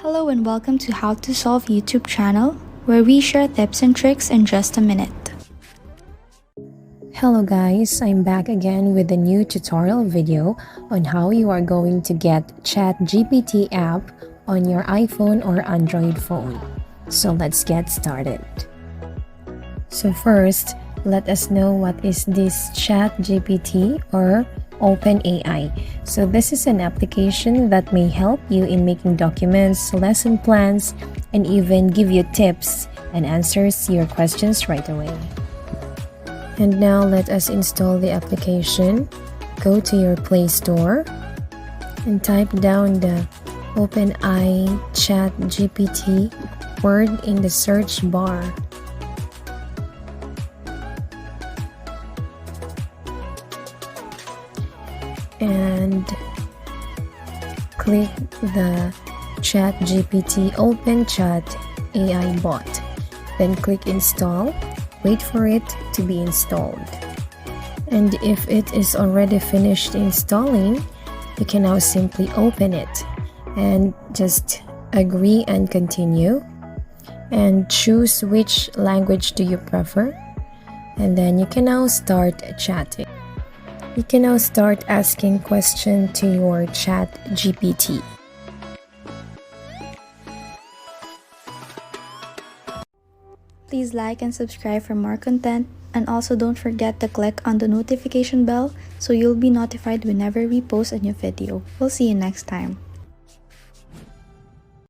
Hello and welcome to How to Solve YouTube channel, where we share tips and tricks in just a minute. Hello guys, I'm back again with a new tutorial video on how you are going to get ChatGPT app on your iPhone or Android phone. So let's get started. So first, let us know what is this ChatGPT or OpenAI. So this is an application that may help you in making documents, lesson plans, and even give you tips and answers to your questions right away. And now let us install the application. Go to your Play Store and type down the OpenAI ChatGPT word in the search bar. And click the ChatGPT Open Chat AI bot. Then click install. Wait for it to be installed. And if it is already finished installing, you can now simply open it and just agree and continue and choose which language do you prefer, and then you can now start chatting. You can now start asking questions to your ChatGPT. Please like and subscribe for more content, and also don't forget to click on the notification bell so you'll be notified whenever we post a new video. We'll see you next time.